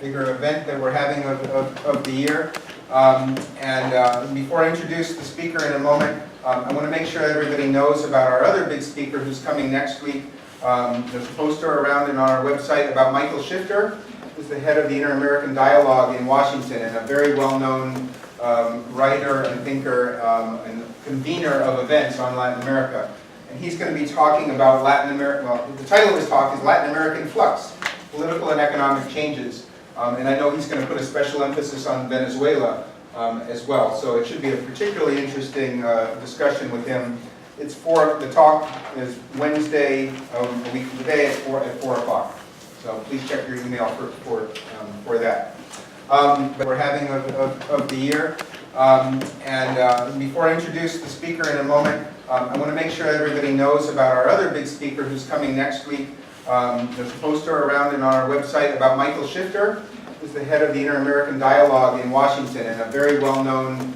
bigger event that we're having of the year. Before I introduce the speaker in a moment, I want to make sure everybody knows about our other big speaker who's coming next week. There's a poster around and on our website about Michael Shifter, who's the head of the Inter-American Dialogue in Washington and a very well-known writer and thinker and convener of events on Latin America. And he's going to be talking about Latin America. Well, the title of his talk is Latin American Flux, Political and Economic Changes. And I know he's going to put a special emphasis on Venezuela as well. So it should be a particularly interesting discussion with him. The talk is Wednesday, a week from today at 4 o'clock. So please check your email for that. But we're having of the year. Before I introduce the speaker in a moment, I want to make sure everybody knows about our other big speaker who's coming next week. There's a poster around and on our website about Michael Shifter, who's the head of the Inter-American Dialogue in Washington and a very well-known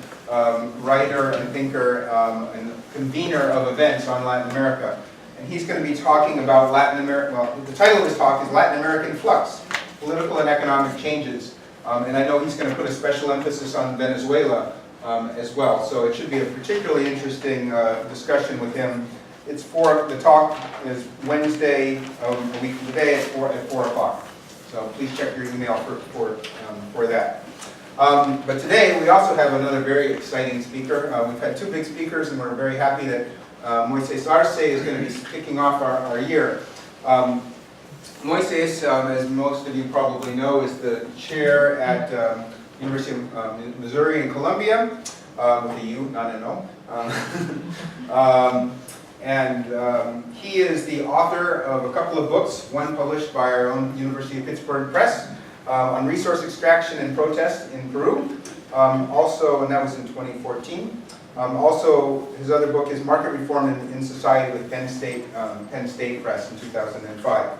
writer and thinker and convener of events on Latin America. And he's going to be talking about Latin America. Well, the title of his talk is Latin American Flux, Political and Economic Changes. And I know he's going to put a special emphasis on Venezuela as well. So it should be a particularly interesting discussion with him. The talk is Wednesday, a week from today at 4 o'clock. So please check your email for that. But today we also have another very exciting speaker. We've had two big speakers and we're very happy that Moises Arce is going to be kicking off our year. Moises, as most of you probably know, is the chair at University of Missouri in Columbia, with a U, not an O. He is the author of a couple of books, one published by our own University of Pittsburgh Press, on resource extraction and protest in Peru, also, and that was in 2014. Also, his other book is Market Reform in Society with Penn State Press in 2005.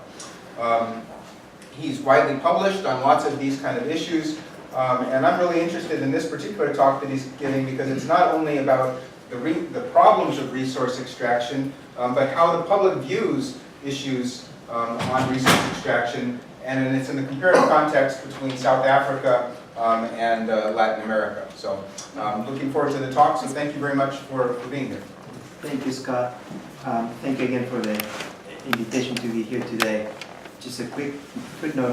He's widely published on lots of these kind of issues, and I'm really interested in this particular talk that he's giving because it's not only about the problems of resource extraction, but how the public views issues on resource extraction, and it's in the comparative context between South Africa and Latin America. So looking forward to the talk, so thank you very much for being here. Thank you, Scott. Thank you again for the invitation to be here today. Just a quick note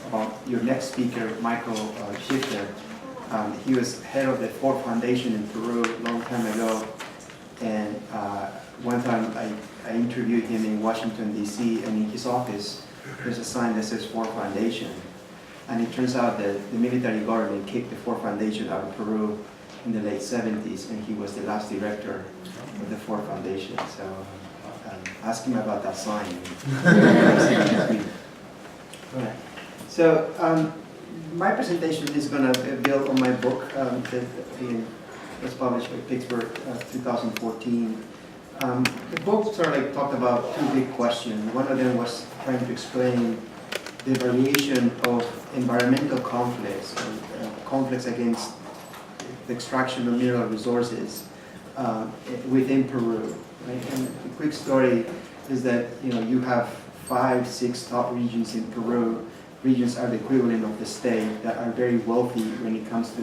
about your next speaker, Michael Shifter. He was head of the Ford Foundation in Peru a long time ago, and one time I interviewed him in Washington, D.C., and in his office there's a sign that says Ford Foundation. And it turns out that the military government kicked the Ford Foundation out of Peru in the late 70s, and he was the last director of the Ford Foundation. So ask him about that sign. Right. So my presentation is going to build on my book that was published by Pittsburgh 2014. The book sort of like talked about two big questions. One of them was trying to explain the variation of environmental conflicts, conflicts against the extraction of mineral resources within Peru. Right? And the quick story is that you have 5, 6 top regions in Peru. Regions are the equivalent of the state that are very wealthy when it comes to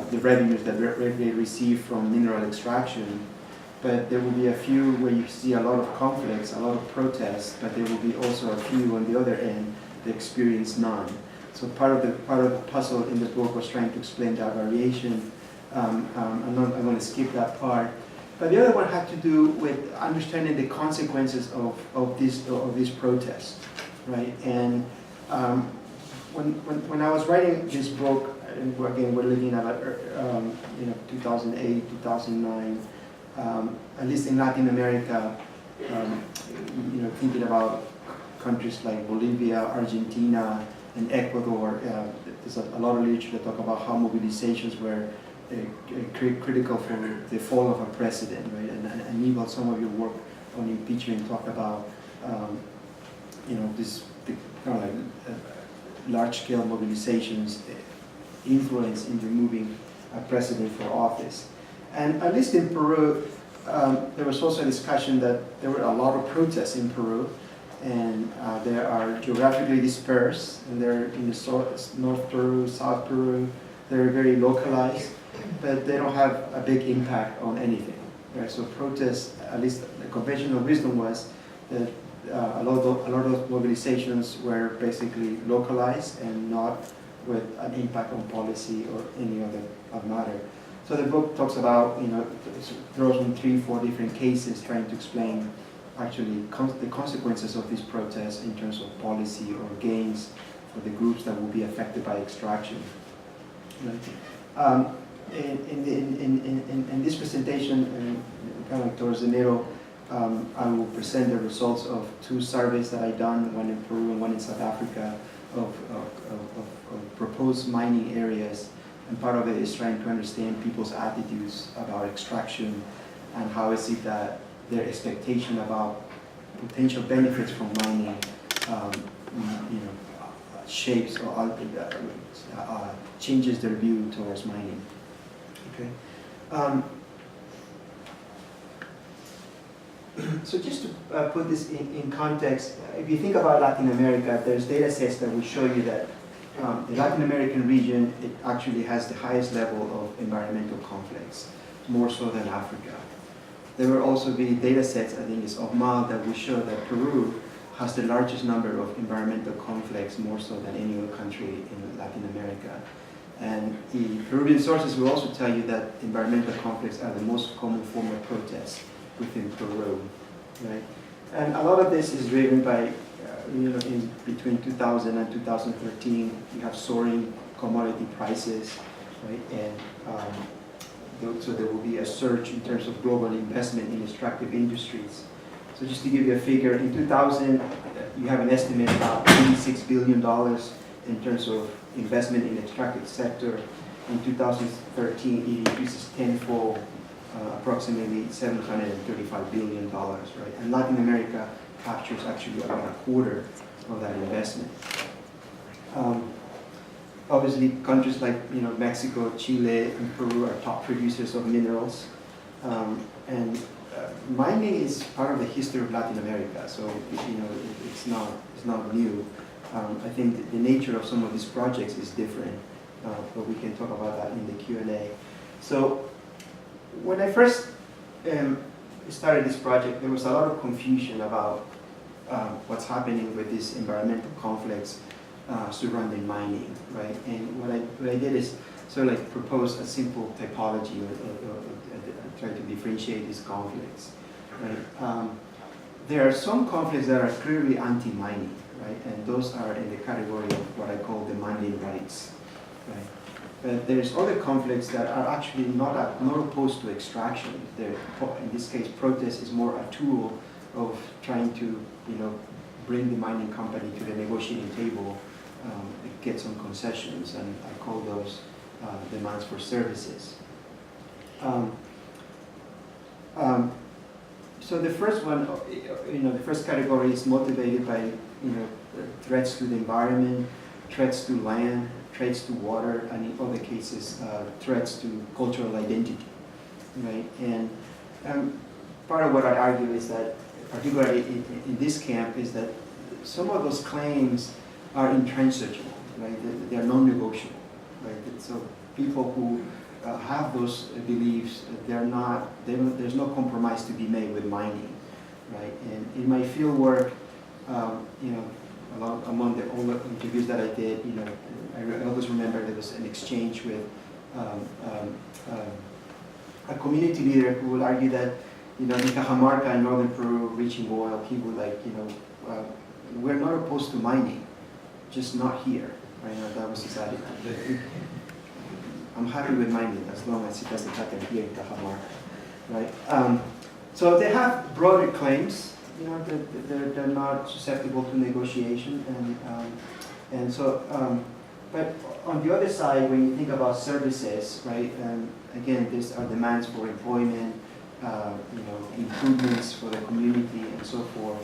the revenues that they receive from mineral extraction. But there will be a few where you see a lot of conflicts, a lot of protests, but there will be also a few on the other end that experience none. So part of the puzzle in the book was trying to explain that variation. I'm going to skip that part. But the other one had to do with understanding the consequences of these protests, right? And when I was writing this book, and again we're looking at 2008, 2009, at least in Latin America, thinking about countries like Bolivia, Argentina, and Ecuador, there's a lot of literature that talk about how mobilizations were critical for the fall of a president, right? And Aníbal, some of your work on impeachment talked about, this kind of like large-scale mobilizations influence in removing a president for office. And at least in Peru, there was also a discussion that there were a lot of protests in Peru, and they are geographically dispersed, and they're in the North Peru, South Peru. They're very localized, but they don't have a big impact on anything. Right? So protests, at least the conventional wisdom was that a lot of mobilizations were basically localized and not with an impact on policy or any other matter. So the book talks about, throws in 3-4 different cases trying to explain actually the consequences of these protests in terms of policy or gains for the groups that will be affected by extraction. Right? In this presentation, kind of towards the middle, I will present the results of 2 surveys that I've done, one in Peru and one in South Africa, of proposed mining areas. And part of it is trying to understand people's attitudes about extraction and how is it that their expectation about potential benefits from mining shapes or changes their view towards mining. Okay. So just to put this in context, if you think about Latin America, there's data sets that will show you that the Latin American region, it actually has the highest level of environmental conflicts, more so than Africa. There will also be data sets, I think it's of MAL, that will show that Peru has the largest number of environmental conflicts, more so than any other country in Latin America. And the Peruvian sources will also tell you that environmental conflicts are the most common form of protest within Peru, right? And a lot of this is driven by, in between 2000 and 2013, you have soaring commodity prices, right? And so there will be a surge in terms of global investment in extractive industries. So just to give you a figure, in 2000, you have an estimate about $86 billion in terms of investment in the extractive sector. In 2013, it increases tenfold, approximately $735 billion, right? And Latin America captures actually about a quarter of that investment. Obviously, countries like Mexico, Chile, and Peru are top producers of minerals, and mining is part of the history of Latin America. So it's not new. I think the nature of some of these projects is different, but we can talk about that in the Q&A. So when I first started this project, there was a lot of confusion about what's happening with these environmental conflicts surrounding mining, right? And what I did is sort of like propose a simple typology or try to differentiate these conflicts, right? There are some conflicts that are clearly anti-mining, right? And those are in the category of what I call demanding rights, right? But there's other conflicts that are actually not opposed to extraction. In this case, protest is more a tool of trying to, bring the mining company to the negotiating table, get some concessions, and I call those demands for services. So the first one, the first category is motivated by, threats to the environment, threats to land, threats to water, and in other cases, threats to cultural identity, right? And part of what I argue is that, particularly in this camp, is that some of those claims are intransigable, right? They are non-negotiable, right? So people who have those beliefs, there's no compromise to be made with mining, right? And in my field work, among the all the interviews that I did, I always remember there was an exchange with a community leader who would argue that, in Cajamarca in northern Peru, reaching oil, he would we're not opposed to mining, just not here, right? That was his attitude. I'm happy with mining as long as it doesn't happen here in Cajamarca, right? So they have broader claims. They're not susceptible to negotiation, and so. But on the other side, when you think about services, right? Again, these are demands for employment, improvements for the community, and so forth.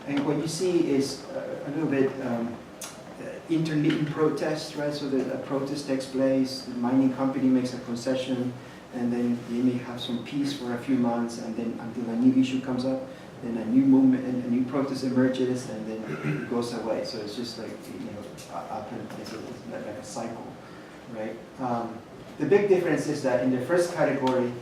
And what you see is a little bit intermittent protest, right? So that a protest takes place, the mining company makes a concession, and then they may have some peace for a few months, and then until a new issue comes up. then a new movement, and a new protest emerges, and then it goes away. So it's just like, up and it's like a cycle, right? The big difference is that in the first category,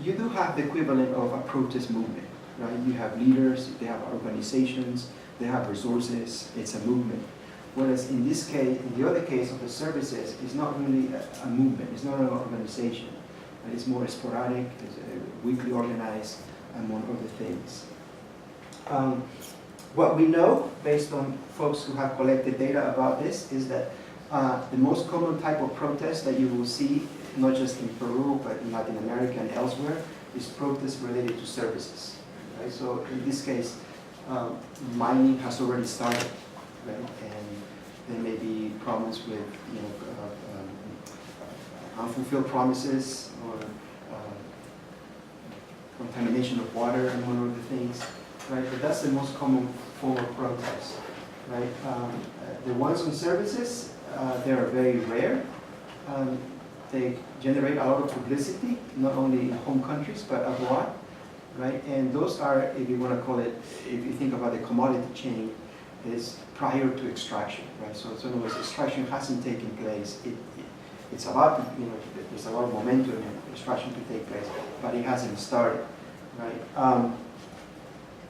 you do have the equivalent of a protest movement, right? You have leaders, they have organizations, they have resources, it's a movement. Whereas in this case, in the other case of the services, it's not really a movement, it's not an organization. Right? It's more sporadic, it's weakly organized, among other things. What we know, based on folks who have collected data about this, is that the most common type of protest that you will see, not just in Peru, but in Latin America and elsewhere, is protests related to services. Right? So in this case, mining has already started, right? And there may be problems with unfulfilled promises or contamination of water, among other things, right? But that's the most common form of protest, right? The ones on services, they are very rare. They generate a lot of publicity, not only in home countries, but abroad, right? And those are, if you want to call it, if you think about the commodity chain, is prior to extraction, right? So in other words, extraction hasn't taken place. It's about, there's a lot of momentum in extraction to take place, but it hasn't started, right?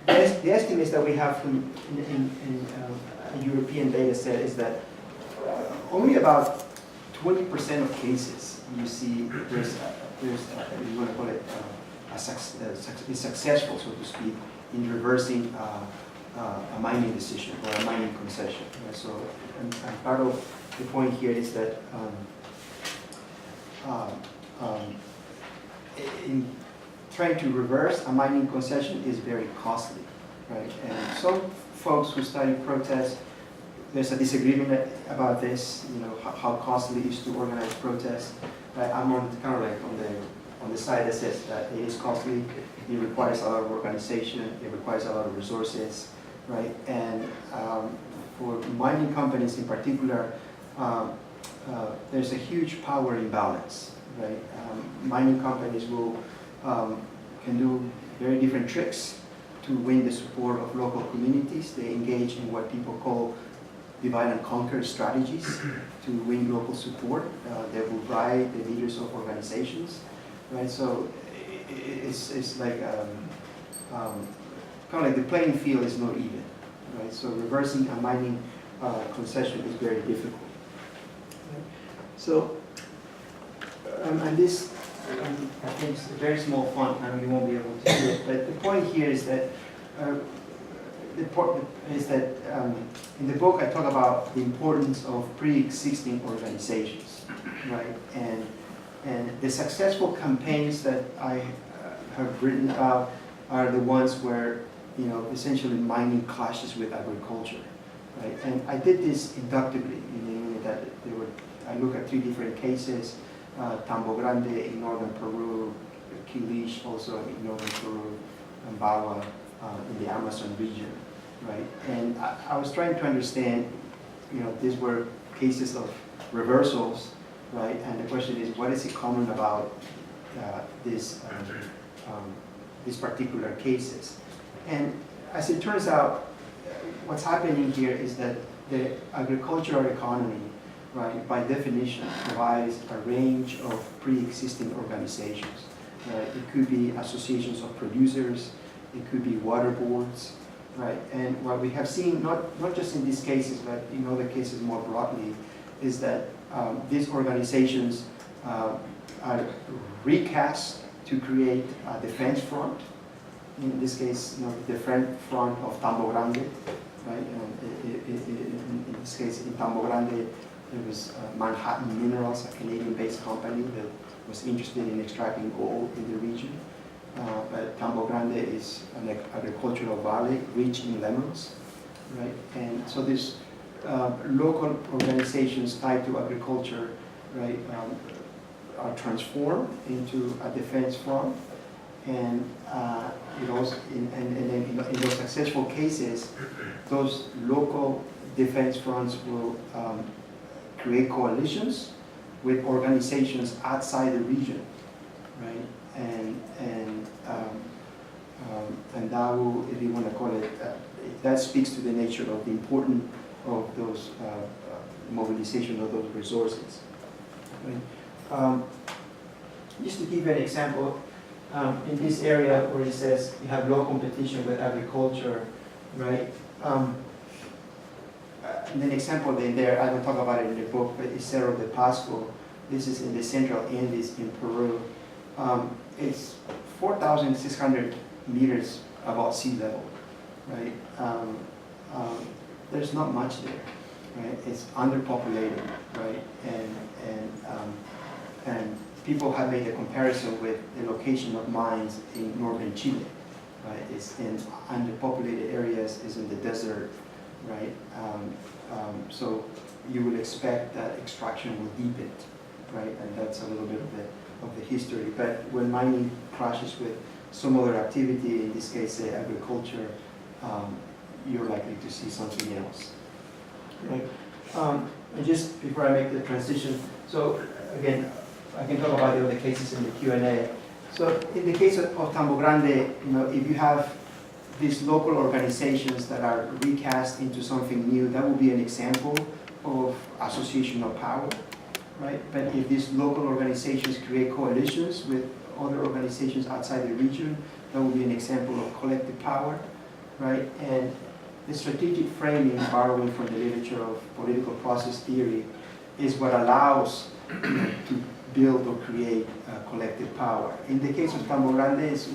The estimates that we have in a European data set is that only about 20% of cases you see there's you want to call it is successful, so to speak, in reversing a mining decision or a mining concession. Right? So, and part of the point here is that in trying to reverse a mining concession is very costly, right? And some folks who study protests, there's a disagreement about this, how costly it is to organize protests. Right? I'm on kind of like on the side that says that it is costly, it requires a lot of organization, it requires a lot of resources, right? And for mining companies in particular, there's a huge power imbalance, right? Mining companies can do very different tricks to win the support of local communities. They engage in what people call divide and conquer strategies to win local support. They will bribe the leaders of organizations, right? So it's like kind of like the playing field is not even, right? So reversing a mining concession is very difficult. Right? So and this I think it's a very small font, and you won't be able to see it. But the point here is that in the book I talk about the importance of pre-existing organizations, right? And the successful campaigns that I have written about are the ones where essentially mining clashes with agriculture, right? And I did this inductively, meaning that I look at 3 different cases. Tambo Grande in northern Peru, Quilish also in northern Peru, and Bawa in the Amazon region, right? And I was trying to understand, these were cases of reversals, right? And the question is, what is it common about these particular cases? And as it turns out, what's happening here is that the agricultural economy, right, by definition, provides a range of pre-existing organizations. Right? It could be associations of producers, it could be water boards, right? And what we have seen, not just in these cases, but in other cases more broadly, is that these organizations are recast to create a defense front. In this case, the defense front of Tambo Grande, right? In this case, in Tambo Grande, there was Manhattan Minerals, a Canadian-based company that was interested in extracting gold in the region. But Tambo Grande is an agricultural valley rich in lemons, right? And so these local organizations tied to agriculture, right, are transformed into a defense front. And in those successful cases, those local defense fronts will create coalitions with organizations outside the region, right? And And that will, if you want to call it, that speaks to the nature of the importance of those mobilization of those resources. Right? Just to give you an example, in this area where it says you have low competition with agriculture, right? And an example in there, I don't talk about it in the book, but it's Cerro de Pasco. This is in the central Andes in Peru. It's 4,600 meters above sea level, right? There's not much there, right? It's underpopulated, right? And people have made a comparison with the location of mines in northern Chile, right? It's in underpopulated areas, it's in the desert, right? So you will expect that extraction will deepen, right? And that's a little bit of the history. But when mining clashes with some other activity, in this case, say agriculture, you're likely to see something else, right? And just before I make the transition, so again, I can talk about the other cases in the Q&A. So in the case of Tambo Grande, you know, if you have these local organizations that are recast into something new, that will be an example of association of power, right? But if these local organizations create coalitions with other organizations outside the region, that will be an example of collective power, right? And the strategic framing, borrowing from the literature of political process theory, is what allows to build or create collective power. In the case of Tambo Grande, it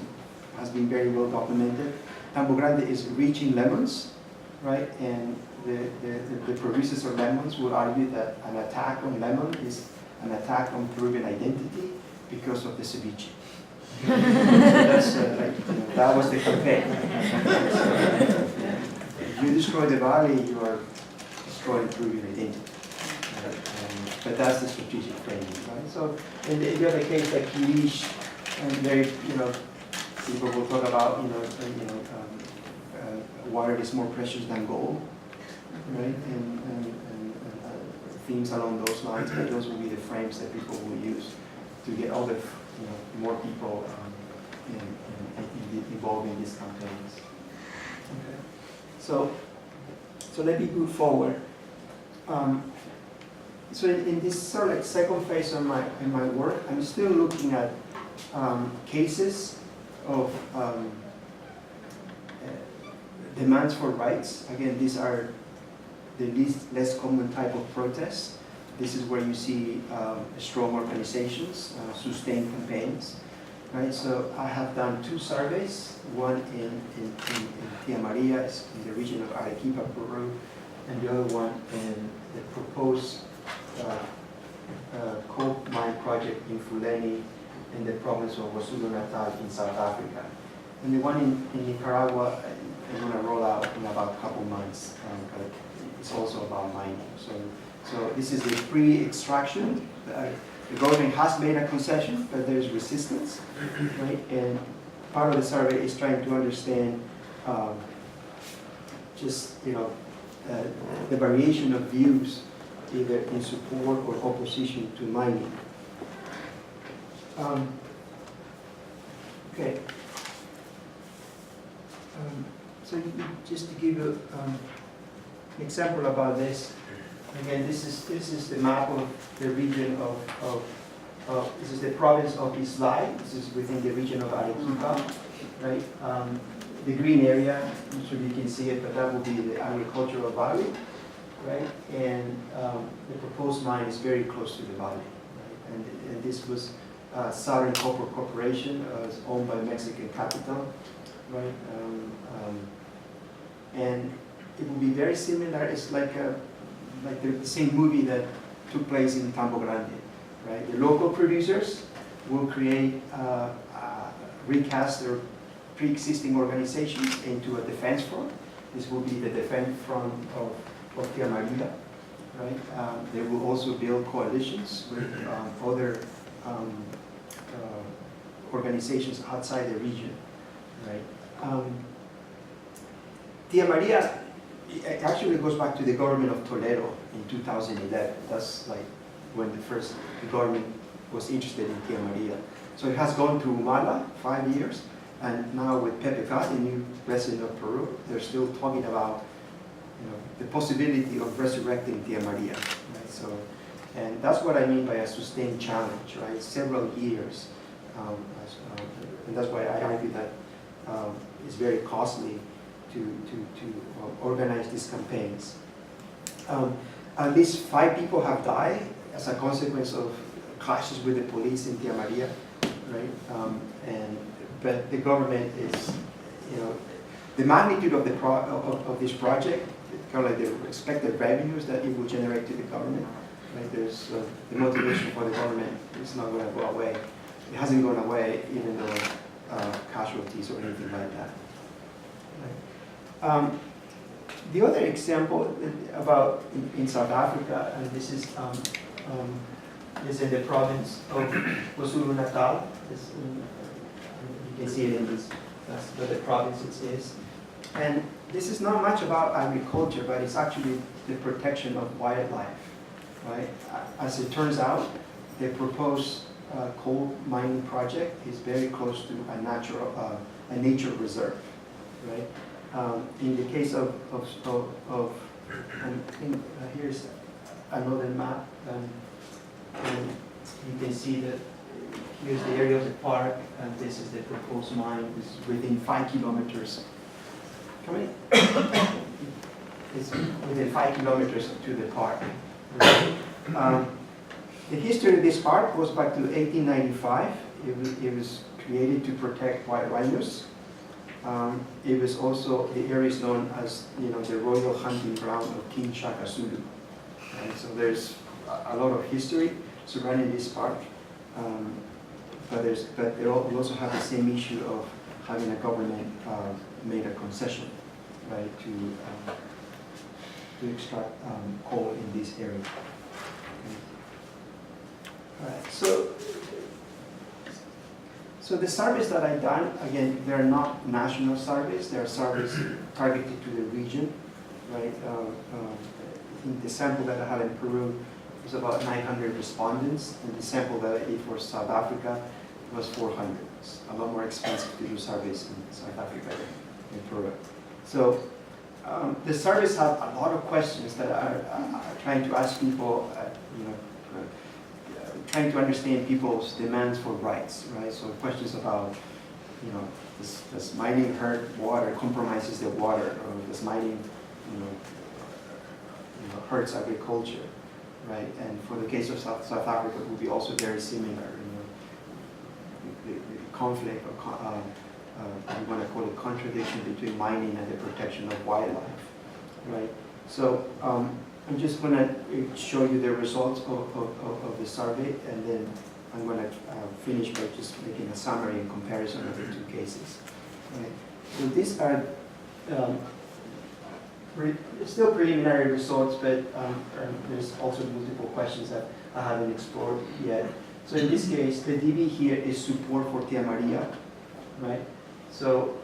has been very well documented. Tambo Grande is reaching lemons, right? And the producers of lemons would argue that an attack on lemon is an attack on Peruvian identity because of the ceviche. So that's that was the campaign. If you destroy the valley, you are destroying Peruvian identity. But that's the strategic framing, right? So in the other case, like Kirish, and very, people will talk about, water is more precious than gold, right? And themes along those lines, but those will be the frames that people will use to get other, more people involved in these campaigns. Okay. So let me move forward. So in this sort of like second phase of my work, I'm still looking at cases of demands for rights. Again, these are the less common type of protests. This is where you see strong organizations, sustained campaigns, right? So I have done 2 surveys, one in Tía María, in the region of Arequipa, Peru, and the other one in the proposed coal mine project in Fuleni in the province of KwaZulu-Natal in South Africa. And the one in Nicaragua, I'm going to roll out in about a couple months, but it's also about mining. So this is the pre-extraction. The government has made a concession, but there's resistance, right? And part of the survey is trying to understand the variation of views, either in support or opposition to mining. Okay. So just to give you an example about this, again, this is the map of the region of this is the province of Islay. This is within the region of Arequipa, right? The green area, I'm sure you can see it, but that will be the agricultural valley, right? And the proposed mine is very close to the valley, right? And this was Southern Copper Corporation, it's owned by Mexican capital, right? And it will be very similar. It's like the same movie that took place in Tambo Grande, right? The local producers will create, recast their pre-existing organizations into a defense front. This will be the defense front of Tía María, right? They will also build coalitions with other organizations outside the region, right? Tía María, it actually goes back to the government of Toledo in 2011. That's like when the government was interested in Tía María. So it has gone through Humala, 5 years, And now with Pepe, the new president of Peru, they're still talking about the possibility of resurrecting Tia Maria. Right? So, and that's what I mean by a sustained challenge, right? Several years. And that's why I argue that it's very costly to organize these campaigns. At least 5 people have died as a consequence of clashes with the police in Tia Maria, right? But the government is, the magnitude of this project, kind of like the expected revenues that it will generate to the government, right? There's the motivation for the government is not going to go away. It hasn't gone away, even though casualties or anything like that. Right? The other example about in South Africa, and this is in the province of KwaZulu-Natal. You can see it in this, that's where the province it is. And this is not much about agriculture, but it's actually the protection of wildlife, right? As it turns out, the proposed coal mining project is very close to a nature reserve, right? In the case of here's another map, and you can see that here's the area of the park, and this is the proposed mine. It's within 5 kilometers. Come in. It's within 5 kilometers to the park. The history of this park goes back to 1895. It was created to protect white rhinos. It was also, the area is known as the royal hunting ground of King Shaka Zulu. And so there's a lot of history surrounding this park. But they also have the same issue of having a government made a concession, right, to extract coal in this area. All right, so the surveys that I've done, again, they're not national surveys, they're surveys targeted to the region, right? I think the sample that I had in Peru was about 900 respondents, and the sample that I did for South Africa was 400. It's a lot more expensive to do surveys in South Africa than in Peru. So the surveys have a lot of questions that are trying to ask people, trying to understand people's demands for rights, right? So questions about, does mining hurt water, compromises the water, or does mining, hurts agriculture, right? And for the case of South Africa, it would be also very similar, the conflict, or you want to call it contradiction between mining and the protection of wildlife, right? So I'm just going to show you the results of the survey, and then I'm going to finish by just making a summary and comparison of the 2 cases. Right. So these are still preliminary results, but there's also multiple questions that I haven't explored yet. So in this case, the DB here is support for Tia Maria, right? So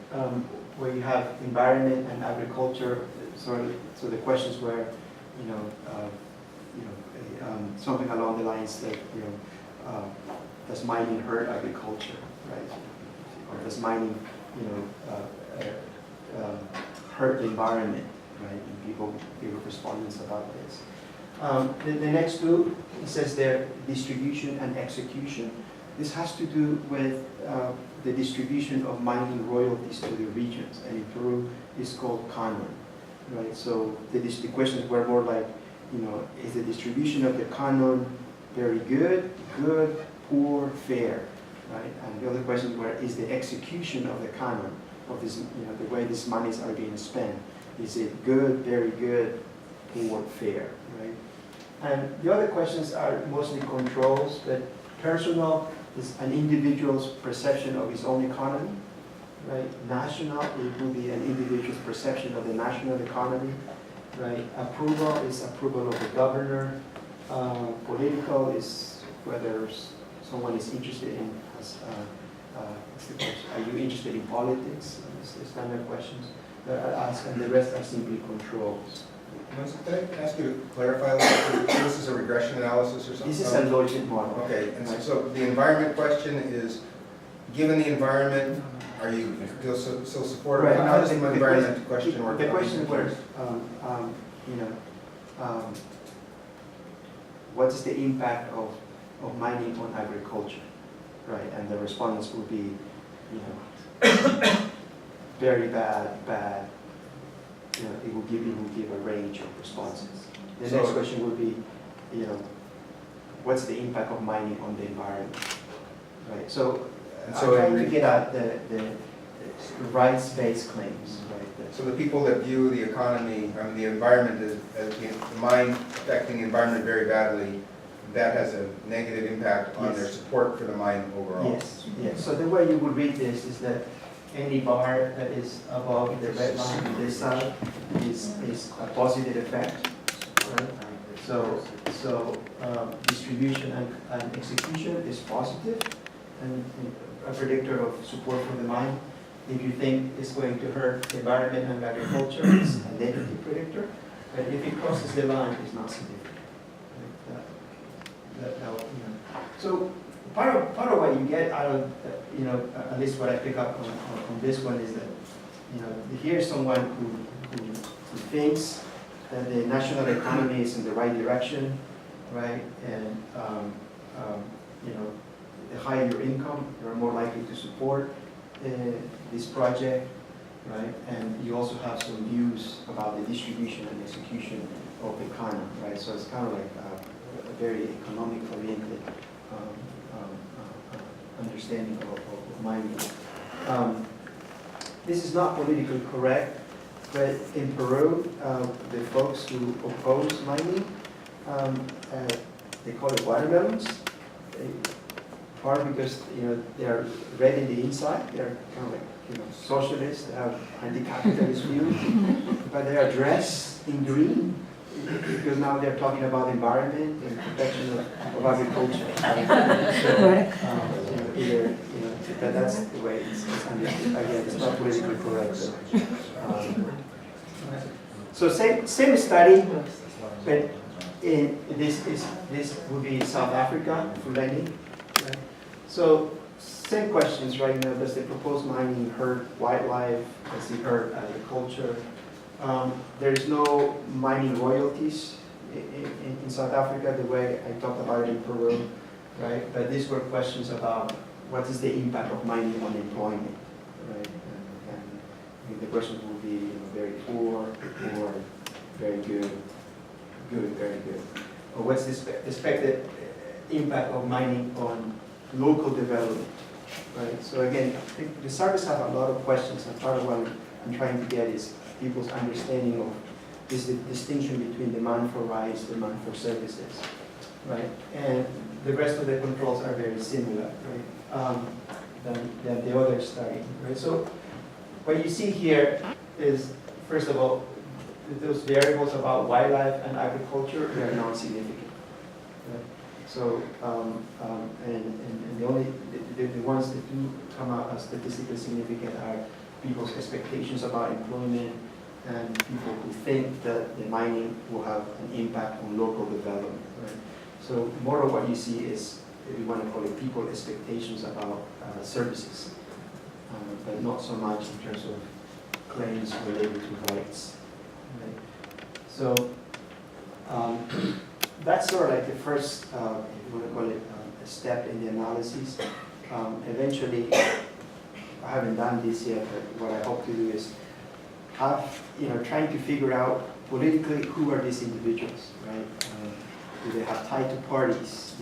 where you have environment and agriculture, so the questions were, something along the lines that, does mining hurt agriculture, right? Or does mining, hurt the environment, right? And people give respondents about this. The next 2, it says there, distribution and execution. This has to do with the distribution of mining royalties to the regions, and in Peru, it's called canon, right? So the questions were more like, is the distribution of the canon very good, poor, fair, right? And the other questions were, is the execution of the canon, of this, the way these monies are being spent, is it good, very good, poor, fair, right? And the other questions are mostly controls, but personal is an individual's perception of his own economy, right? National, it will be an individual's perception of the national economy, right? Approval is approval of the governor. Political is whether someone is interested in, what's the question? Are you interested in politics? The standard questions that are asked, and the rest are simply controls. Can I ask you to clarify a little bit? This is a regression analysis or something? This is a logic model. Okay, and so the environment question is given the environment, are you still supportive? Right. How does the environment question work? The question was, what is the impact of mining on agriculture, right? And the response would be, very bad. It will give a range of responses. The next question would be, what's the impact of mining on the environment, right? So I'm trying to get at the rights-based claims, right? So the people that view the economy, the environment as the mine affecting the environment very badly, that has a negative impact on their support for the mine overall. Yes. So the way you would read this is that any bar that is above the red line on this side is a positive effect, right? So distribution and execution is positive and a predictor of support for the mine. If you think it's going to hurt the environment and agriculture, it's a negative predictor. But if it crosses the line, it's not significant. So part of what you get out of, at least what I pick up on this one is that, here's someone who thinks that the national economy is in the right direction, right? And, the higher your income, you're more likely to support this project, right? And you also have some views about the distribution and execution of the economy, right? So it's kind of like a very economic-oriented understanding of mining. This is not politically correct, but in Peru, the folks who oppose mining, they call it watermelons. Part because they are red in the inside, they are kind of like socialists, they have anti-capitalist views, but they are dressed in green because now they're talking about environment and protection of agriculture. But that's the way it's understood. Again, it's not politically correct. So same study, but this would be South Africa, Fulani. Right? So same questions right now. Does the proposed mining hurt wildlife? Does it hurt agriculture? There's no mining royalties in South Africa the way I talked about it in Peru, right? But these were questions about what is the impact of mining on employment, right? And the questions would be very poor, or very good, very good. Or what's the expected impact of mining on local development, right? So again, I think the surveys have a lot of questions, and part of what I'm trying to get is people's understanding of this distinction between demand for rights, demand for services, right? And the rest of the controls are very similar, right? Than the other study, right? So what you see here is, first of all, those variables about wildlife and agriculture, they are non-significant. Right? So, and the only the ones that do come out as statistically significant are people's expectations about employment and people who think that the mining will have an impact on local development. Right? So more of what you see is, if you want to call it, people expectations about services, but not so much in terms of claims related to rights. Right? So that's sort of like the first, you want to call it, a step in the analysis. Eventually, I haven't done this yet, but what I hope to do is have, trying to figure out politically who are these individuals, right? Do they have tie to parties?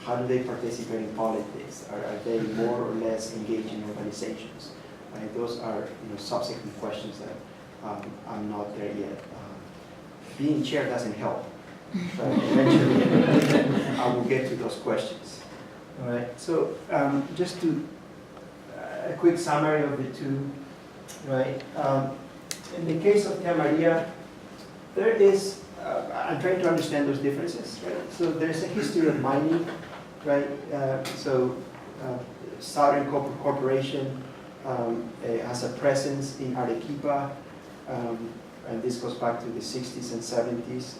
How do they participate in politics? Are they more or less engaged in organizations? Right? Those are subsequent questions that I'm not there yet. Being chair doesn't help. But eventually, I will get to those questions. All right. So just to a quick summary of the two. Right. In the case of Tia Maria, there is. I'm trying to understand those differences. Right. So there's a history of mining. Right. Southern Corporation has a presence in Arequipa, and this goes back to the 60s and 70s.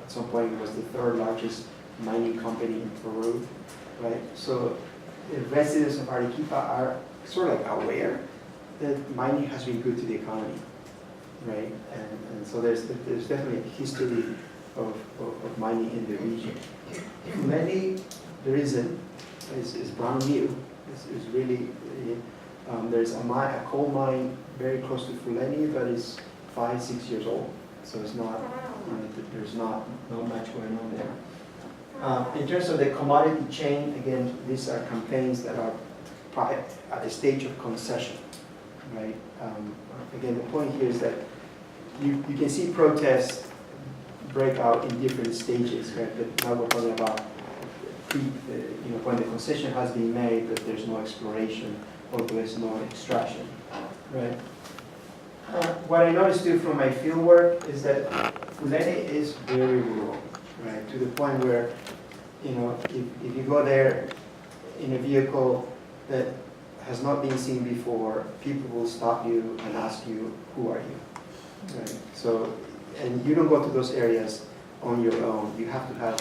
At some point, it was the third largest mining company in Peru. Right. So the residents of Arequipa are sort of like aware that mining has been good to the economy, right? And so there's definitely a history of mining in the region. Many, there isn't, is brand new. It's really, there's a coal mine very close to Fuleni that is 5-6 years old. So it's not, there's not much going on there. In terms of the commodity chain, again, these are campaigns that are at the stage of concession, right? Again, the point here is that you can see protests break out in different stages, right? But now we're talking about when the concession has been made, but there's no exploration or there's no extraction, right? What I noticed too from my field work is that Fuleni is very rural, right? To the point where, if you go there in a vehicle that has not been seen before, people will stop you and ask you, who are you? Right? So, and you don't go to those areas on your own. You have to have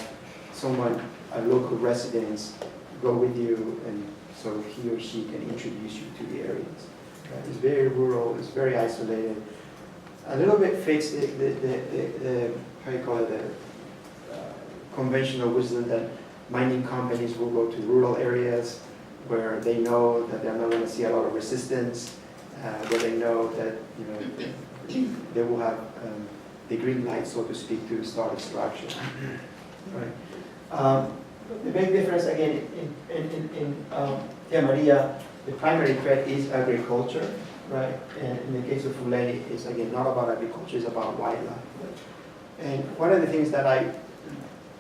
someone, a local resident, go with you, and so he or she can introduce you to the areas. Right? It's very rural, it's very isolated. A little bit fits the how you call it, the conventional wisdom that mining companies will go to rural areas where they know that they're not going to see a lot of resistance, where they know that they will have the green light, so to speak, to start extraction. Right. The big difference again in Tia Maria, the primary threat is agriculture, right? And in the case of Fuleni, it's again not about agriculture; it's about wildlife. And one of the things that I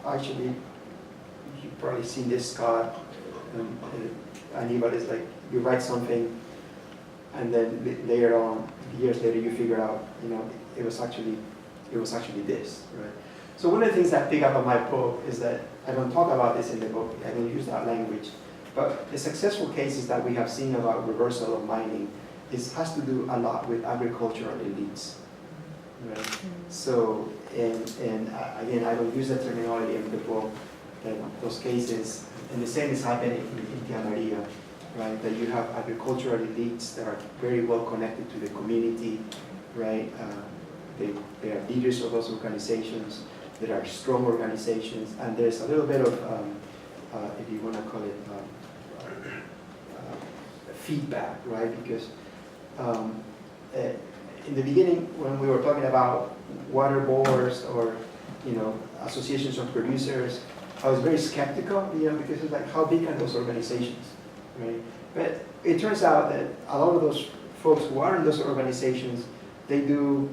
actually, you've probably seen this, Scott, anybody's like, you write something, and then later on, years later, you figure out, it was actually this, right? So one of the things I pick up on my book is that I don't talk about this in the book, I don't use that language, but the successful cases that we have seen about reversal of mining has to do a lot with agricultural elites, right? So, and again, I don't use that terminology in the book, that those cases, and the same is happening in Tia Maria, right? That you have agricultural elites that are very well connected to the community, right? They are leaders of those organizations. There are strong organizations, and there's a little bit of, if you want to call it, feedback, right? Because in the beginning, when we were talking about water boards or associations of producers, I was very skeptical, because it's like, how big are those organizations, right? But it turns out that a lot of those folks who are in those organizations, they do,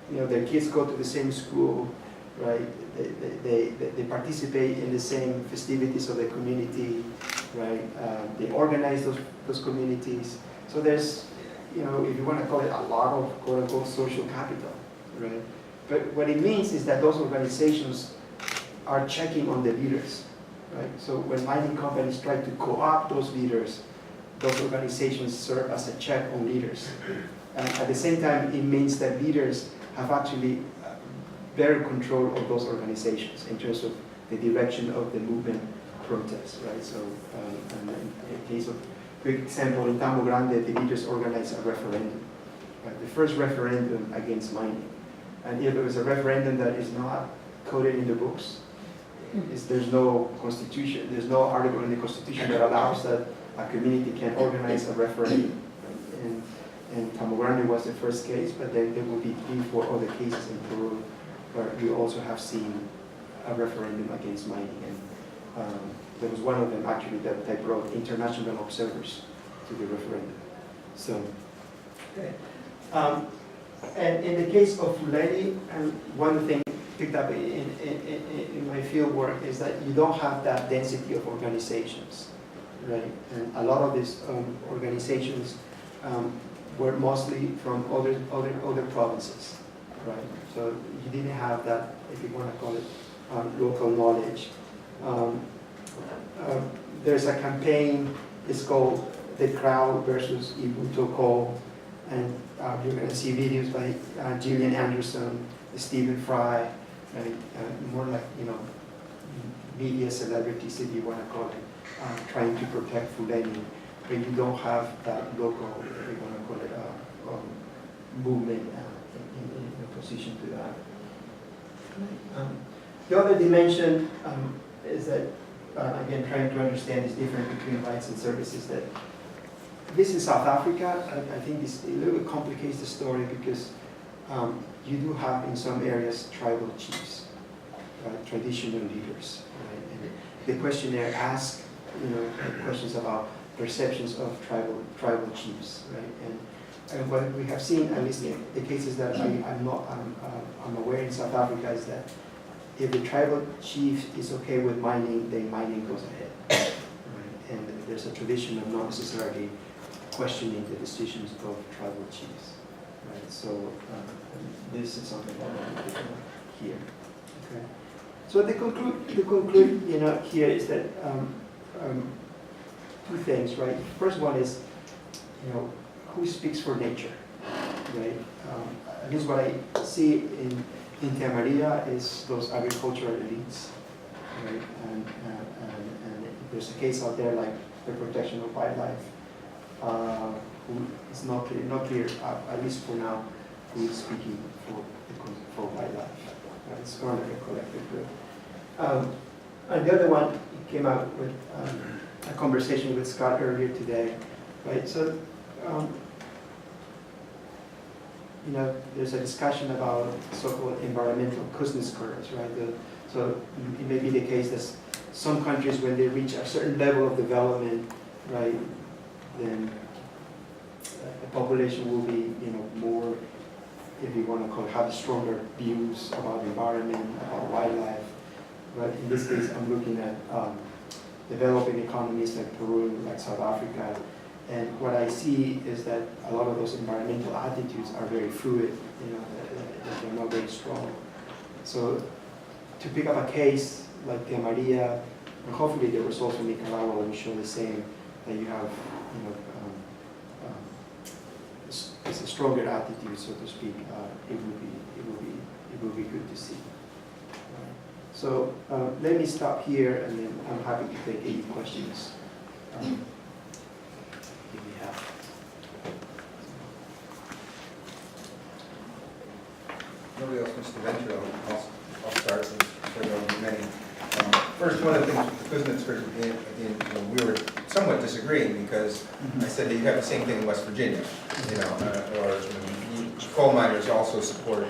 their kids go to the same school, right? They participate in the same festivities of the community, right? They organize those communities. So there's, if you want to call it, a lot of quote-unquote social capital, right? But what it means is that those organizations are checking on the leaders, right? So when mining companies try to co-opt those leaders, those organizations serve as a check on leaders. And at the same time, it means that leaders have actually better control of those organizations in terms of the direction of the movement protests, right? So, and in the case of, quick example, in Tambo Grande, the leaders organized a referendum, right? The first referendum against mining. And if there was a referendum that is not coded in the books, there's no constitution, there's no article in the constitution that allows that a community can organize a referendum. And Tambo Grande was the first case, but then there will be 3-4 other cases in Peru where we also have seen a referendum against mining. And there was one of them actually that brought international observers to the referendum. So, okay. And in the case of Fuleni, one thing picked up in my field work is that you don't have that density of organizations, right? And a lot of these organizations were mostly from other provinces, right? So you didn't have that, if you want to call it, local knowledge. There's a campaign, it's called The Crowd versus Ibuto Coal, and you're going to see videos by Gillian Anderson, Stephen Fry, right? More like, media celebrities, if you want to call it, trying to protect Fulani, but you don't have that local, if you want to call it, movement in opposition to that. The other dimension is that, again, trying to understand this difference between rights and services. That this in South Africa, I think this a little bit complicates the story because you do have in some areas tribal chiefs, right, traditional leaders, right? And the questionnaire asks, questions about perceptions of tribal chiefs, right? And what we have seen, at least in the cases that I'm aware in South Africa, is that if the tribal chief is okay with mining, then mining goes ahead. Right? And there's a tradition of not necessarily questioning the decisions of tribal chiefs. Right? So this is something that I want to here. Okay. So the conclude, here is that two things, right? First one is, who speaks for nature, right? I guess what I see in Tia Maria is those agricultural elites, right? And there's a case out there like the protection of wildlife, who is not clear, at least for now, who is speaking for wildlife. Right? It's kind of like a collective group. And the other one came out with a conversation with Scott earlier today, right? So. There's a discussion about so-called environmental Kuznets curves, right? So it may be the case that some countries, when they reach a certain level of development, right, then the population will be, more, if you want to call it, have stronger views about the environment, about wildlife. But in this case, I'm looking at developing economies like Peru, like South Africa. And what I see is that a lot of those environmental attitudes are very fluid, that they're not very strong. So to pick up a case like Tia Maria, and hopefully the results from Nicaragua will show the same, that you have, it's a stronger attitude, so to speak. It will be good to see. So let me stop here, and then I'm happy to take any questions. Nobody else wants to venture. I'll start with there will be many. First, one of the things with the Kuznets curve, we were somewhat disagreeing because I said that you have the same thing in West Virginia, or coal miners also support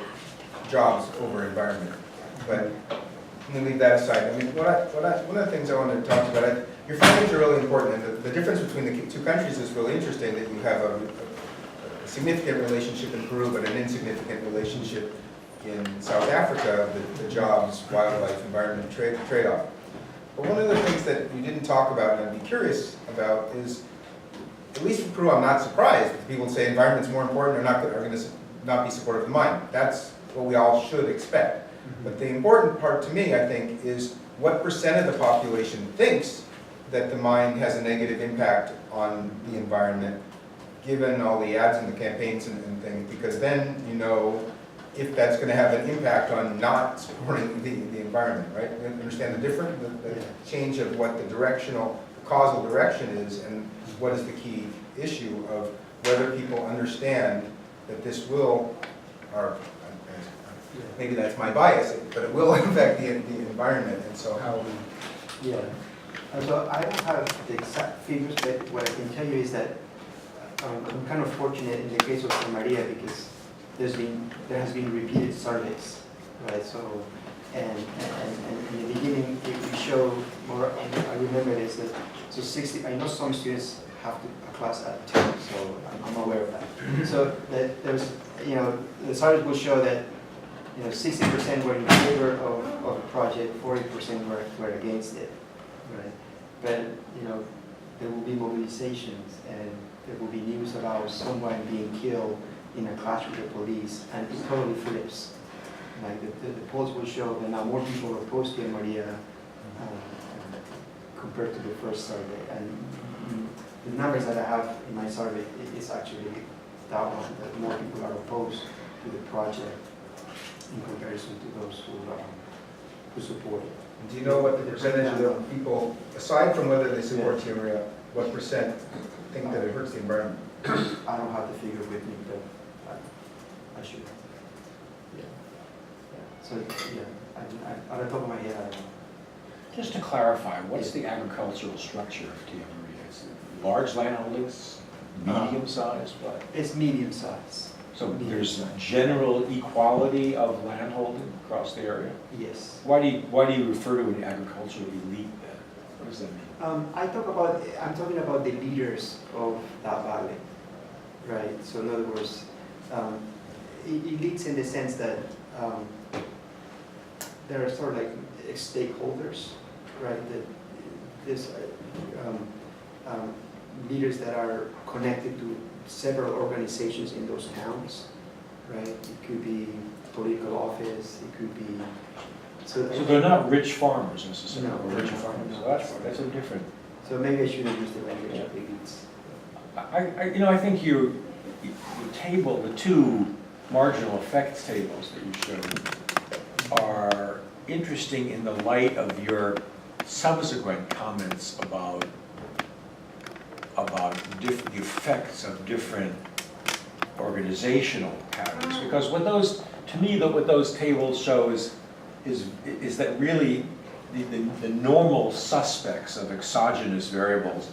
jobs over environment. But let me leave that aside. I mean, one of the things I wanted to talk about, your findings are really important, and the difference between the two countries is really interesting, that you have a significant relationship in Peru, but an insignificant relationship in South Africa, the jobs, wildlife, environment trade-off. But one of the things that you didn't talk about, and I'd be curious about, is, at least for Peru, I'm not surprised that people say environment's more important, are going to not be supportive of the mine. That's what we all should expect. But the important part to me, I think, is what percent of the population thinks that the mine has a negative impact on the environment, given all the ads and the campaigns and things, because then if that's going to have an impact on not supporting the environment, right? You understand the difference, the change of what the causal direction is, and what is the key issue of whether people understand that this will, or maybe that's my bias, but it will affect the environment, and so how we... Yeah. So I don't have the exact figures, but what I can tell you is that I'm kind of fortunate in the case of Tia Maria because there has been repeated surveys, right? So and in the beginning we show more. I remember this that 60. I know some students have a class at 2, so I'm aware of that. So that there's the surveys will show that 60% were in favor of a project, 40% were against it, right? But there will be mobilizations and there will be news about someone being killed in a clash with the police, and it totally flips. Like the polls will show that now more people are opposed to Maria compared to the first survey. And the numbers that I have in my survey is actually that one, that more people are opposed to the project in comparison to those who support it. Do you know what the percentage of the people, aside from whether they support TIMRIA, what percent think that it hurts the environment? I don't have the figure with me, but I should. Yeah. So, yeah, on the top of my head, I don't know. Just to clarify, what's the agricultural structure of TMRE? Is it large landholdings, medium size, what? It's medium size. So there's general equality of landholding across the area? Yes. Why do you refer to an agricultural elite then? What does that mean? I'm talking about the leaders of that valley, right? So in other words, elites in the sense that there are sort of like stakeholders, right? That there's leaders that are connected to several organizations in those towns, right? It could be political office, it could be. So they're not rich farmers necessarily, No. or richer farmers. So that's a different. So maybe I shouldn't use the language of elites. I think you table, the two marginal effects tables that you showed are interesting in the light of your subsequent comments about the effects of different organizational patterns. Because what those, to me, what those tables show is that really the normal suspects of exogenous variables,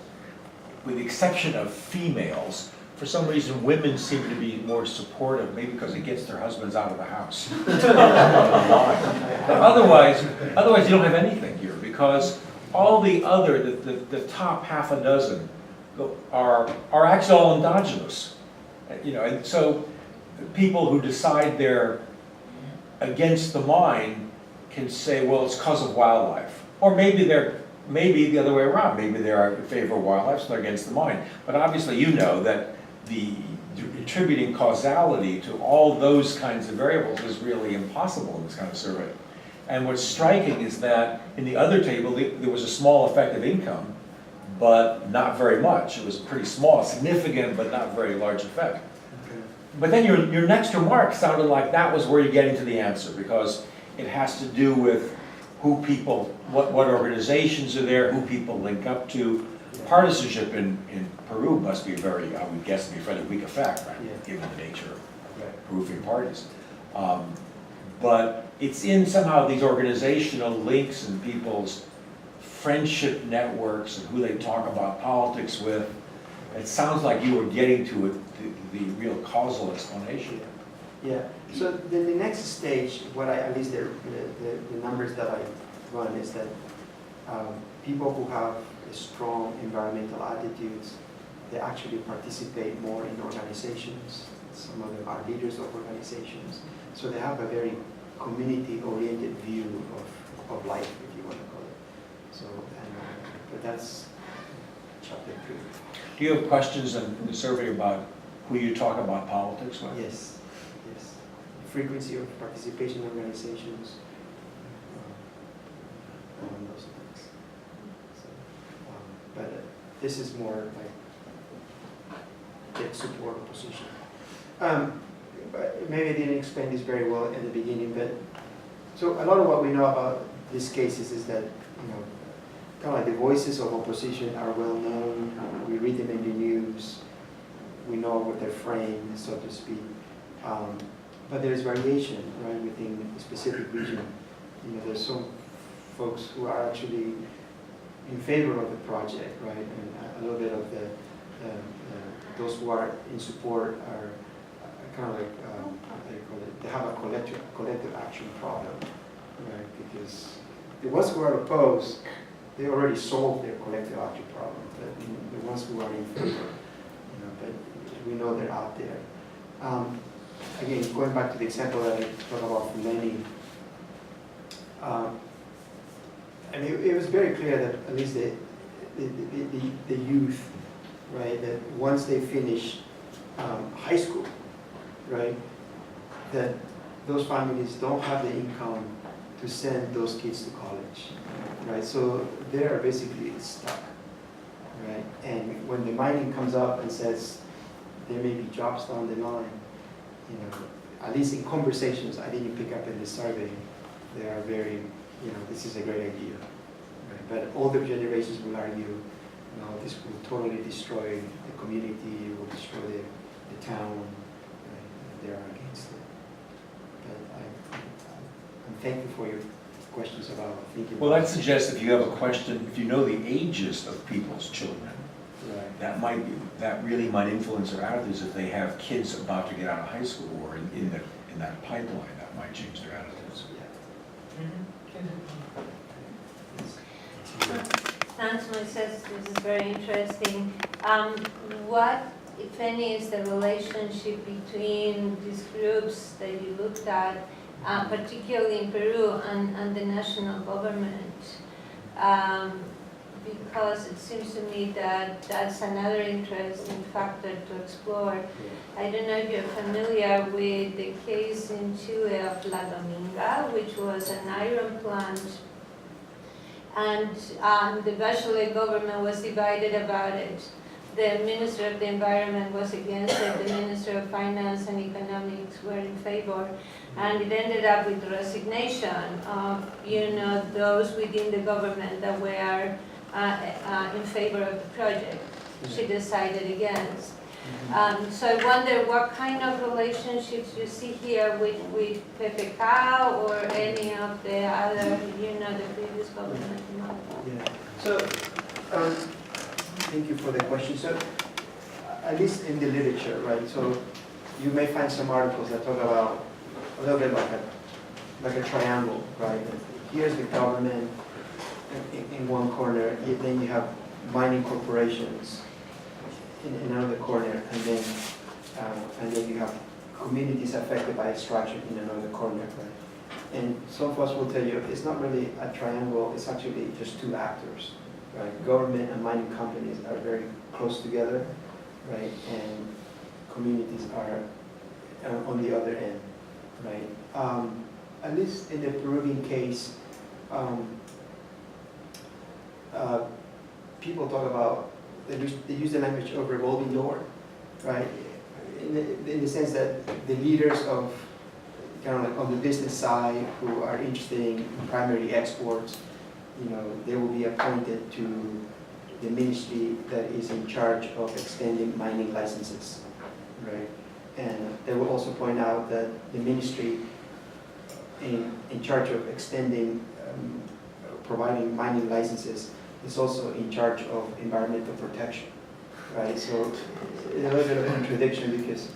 with the exception of females, for some reason women seem to be more supportive, maybe because it gets their husbands out of the house. But otherwise you don't have anything here, because all the other, the top half a dozen are actually all endogenous. And so people who decide they're against the mine can say, well, it's because of wildlife. Or maybe the other way around. Maybe they're in favor of wildlife, so they're against the mine. But obviously you know that the attributing causality to all those kinds of variables is really impossible in this kind of survey. And what's striking is that in the other table, there was a small effect of income, but not very much. It was pretty small, significant, but not very large effect. Okay. But then your next remark sounded like that was where you're getting to the answer, because it has to do with who people, what organizations are there, who people link up to. Partisanship in Peru must be very, I would guess, to be a fairly weak effect, right? Yeah. Given the nature of Peruvian parties. But it's in somehow these organizational links and people's friendship networks and who they talk about politics with. It sounds like you were getting to it, the real causal explanation. Yeah. So the next stage, at least the numbers that I run is that people who have strong environmental attitudes, they actually participate more in organizations. Some of them are leaders of organizations. So they have a very community-oriented view of life, if you want to call it. So, but that's chapter 3. Do you have questions in the survey about who you talk about politics with? Yes, yes. Frequency of participation in organizations, and those things. So, but this is more like get support opposition. But maybe I didn't explain this very well in the beginning, but so a lot of what we know about these cases is that, kind of like the voices of opposition are well known. We read them in the news. We know what they're framed, so to speak. But there's variation, right, within a specific region. There's some folks who are actually in favor of the project, right, and a little bit of those who are in support are kind of like, how do you call it? They have a collective action problem, right? Because the ones who are opposed, they already solved their collective action problem. But the ones who are in favor, but we know they're out there. Again, going back to the example that I talked about from Lenny, and it was very clear that at least the youth, right, that once they finish high school, right, that those families don't have the income to send those kids to college, right? So they are basically stuck, right? And when the mining comes up and says there may be jobs down the line, at least in conversations I didn't pick up in the survey, they are very this is a great idea. Right? But older generations will argue, this will totally destroy the community, will destroy the town. Right? They are against it. But I'm thankful for your questions about thinking. Well, that suggests if you have a question, if you know the ages of people's children, Right. that really might influence their attitudes if they have kids about to get out of high school or in that pipeline, that might change their attitudes. Thanks, Moises. This is very interesting. What, if any, is the relationship between these groups that you looked at, particularly in Peru, and the national government? Because it seems to me that that's another interesting factor to explore. I don't know if you're familiar with the case in Chile of La Dominga, which was an iron plant, and the Bachelet government was divided about it. The Minister of the Environment was against it, the Minister of Finance and Economics were in favor, and it ended up with resignation of, those within the government that were in favor of the project. She decided against. So I wonder what kind of relationships you see here with PPK or any of the other, the previous government. Yeah. So, thank you for the question. So, at least in the literature, right? So, you may find some articles that talk about a little bit like a triangle, right? Here's the government in one corner, then you have mining corporations in another corner, and then you have communities affected by extraction in another corner, right? And some of us will tell you it's not really a triangle, it's actually just two actors, right? Government and mining companies are very close together, right? And communities are on the other end, right? At least in the Peruvian case, people talk about, they use the language of revolving door, right? In the sense that the leaders of, kind of like on the business side who are interested in primary exports, they will be appointed to the ministry that is in charge of extending mining licenses, right? And they will also point out that the ministry in charge of extending, providing mining licenses is also in charge of environmental protection, right? So it's a little bit of a contradiction because,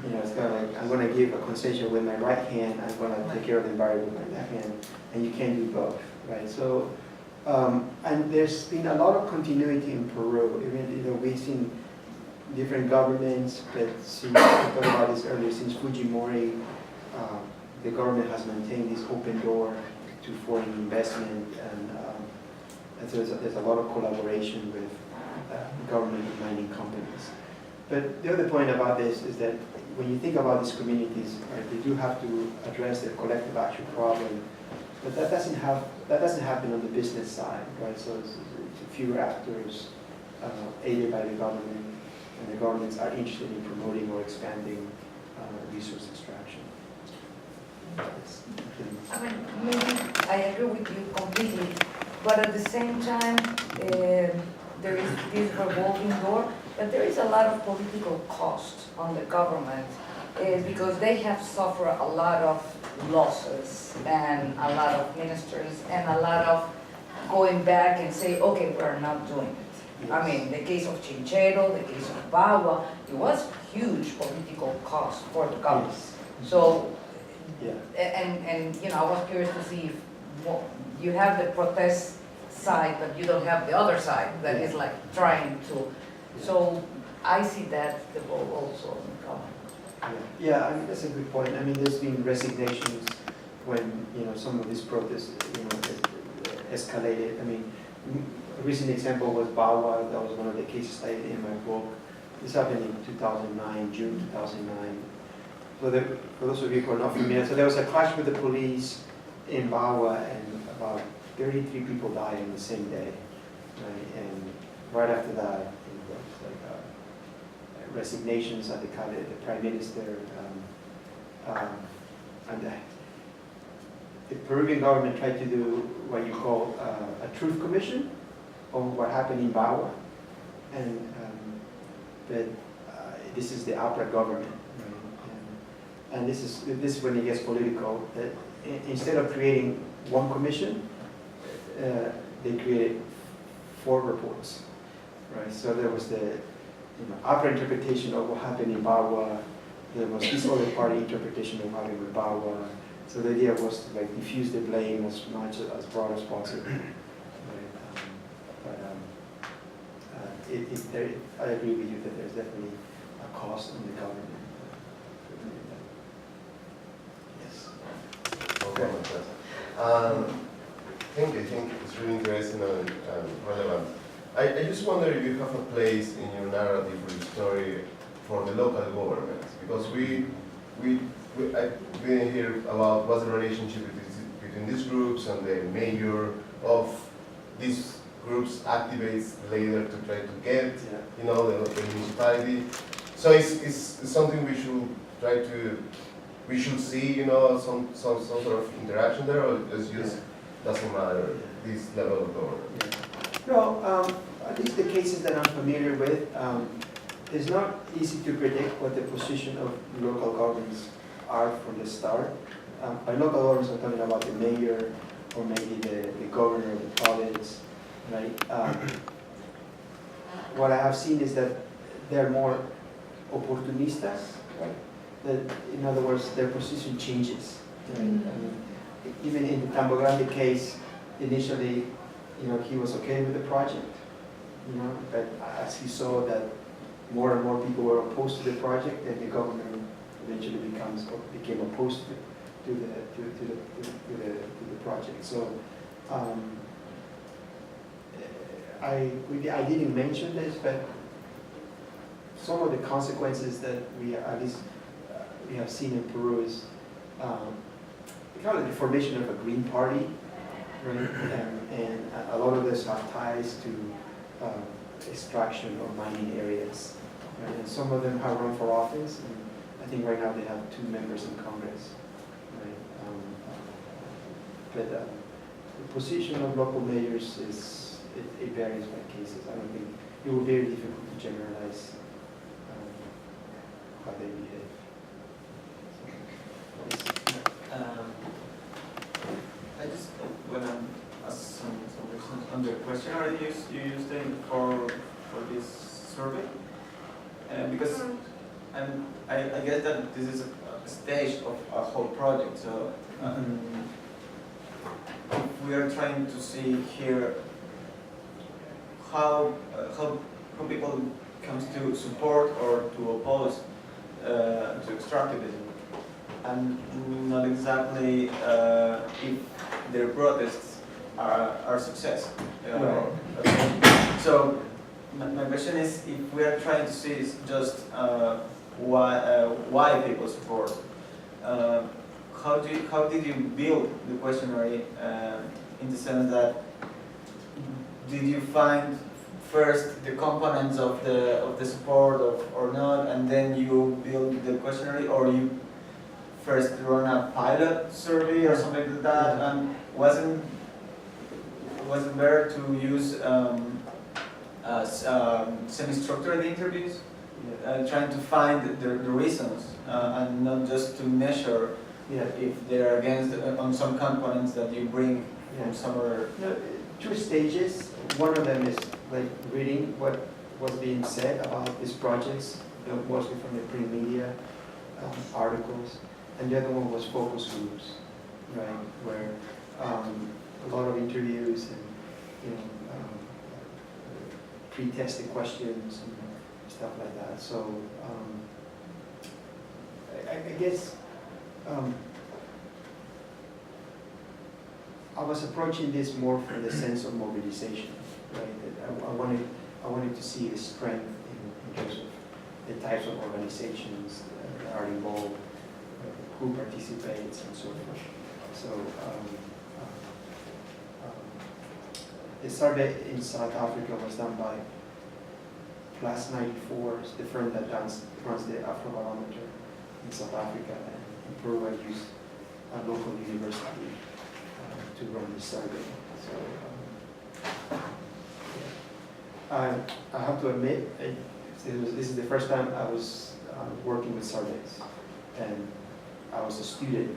it's kind of like, I'm going to give a concession with my right hand, I'm going to take care of the environment with my left hand, and you can't do both, right? So, and there's been a lot of continuity in Peru. Even, we've seen different governments, but since, we talked about this earlier, since Fujimori, the government has maintained this open door to foreign investment, and so there's a lot of collaboration with government and mining companies. But the other point about this is that when you think about these communities, right, they do have to address the collective action problem, but that doesn't happen on the business side, right? So it's fewer actors aided by the government, and the governments are interested in promoting or expanding resource extraction. I mean, maybe I agree with you completely, but at the same time, there is this revolving door, but there is a lot of political cost on the government because they have suffered a lot of losses and a lot of ministers and a lot of going back and say, okay, we're not doing it. Yes. I mean, the case of Chinchero, the case of Bagua, it was huge political cost for the government. Yes. So, yeah. And I was curious to see if you have the protest side, but you don't have the other side that is like trying to. So I see that the role also in the government. Yeah, I mean, that's a good point. I mean, there's been resignations when, some of these protests, escalated. I mean, a recent example was Bagua. That was one of the cases cited in my book. This happened in 2009, June 2009. So for those of you who are not familiar, so there was a clash with the police in Bagua, and about 33 people died on the same day. Right? And right after that, there was like resignations at the Prime Minister, and the Peruvian government tried to do what you call a truth commission on what happened in Bagua. And but this is the APRA government, right? And this is when it gets political. That instead of creating one commission, they created 4 reports, right? So there was the APRA interpretation of what happened in Bagua. There was this other party interpretation of what happened in Bagua. So the idea was to like diffuse the blame as much as broad as possible. I agree with you that there's definitely a cost on the government. Yes. Thank you. I think it's really interesting and relevant. I just wonder if you have a place in your narrative or your story for the local governments, because I've been here about what's the relationship between these groups and the mayor of these groups activates later to try to get, the municipality. So it's something we should try to, we should see, some sort of interaction there, or it's just doesn't matter, this level of government? No, at least the cases that I'm familiar with, it's not easy to predict what the position of local governments are from the start. By local governments, I'm talking about the mayor or maybe the governor of the province, right? What I have seen is that they're more opportunistas, right? That, in other words, their position changes. Right? I mean, even in the Tambo Grande case, initially, he was okay with the project, but as he saw that more and more people were opposed to the project, then the government eventually became opposed to the project. So I didn't mention this, but some of the consequences that we have seen in Peru is kind of the formation of a green party, right? And a lot of this have ties to extraction or mining areas, right? And some of them have run for office, and I think right now they have 2 members in Congress, right? But the position of local mayors it varies by cases. I don't think it will be very difficult to generalize how they behave. I just want to ask some questions on the questionnaire you used for this survey, because I guess that this is a stage of a whole project. So if we are trying to see here how people comes to support or to oppose to extractivism, and not exactly if their protests are success. Okay. So my question is, if we are trying to see is just why people support, how did you build the questionnaire in the sense that did you find first the components of the support or not, and then you build the questionnaire, or you first run a pilot survey or something like that, and wasn't better to use semi-structured interviews, trying to find the reasons and not just to measure if they're against on some components that you bring from somewhere. 2 stages. One of them is like reading what was being said about these projects, mostly from the print media, articles, and the other one was focus groups, right, where a lot of interviews and pre-tested questions and stuff like that. So I guess I was approaching this more from the sense of mobilization, right? That I wanted to see the strength in terms of the types of organizations that are involved, who participates, and so forth. So the survey in South Africa was done by CLAS 94, it's the firm that runs the Afrobarometer in South Africa, and in Peru I used a local university to run this survey. So, I have to admit, this is the first time I was working with surveys, and I was a student,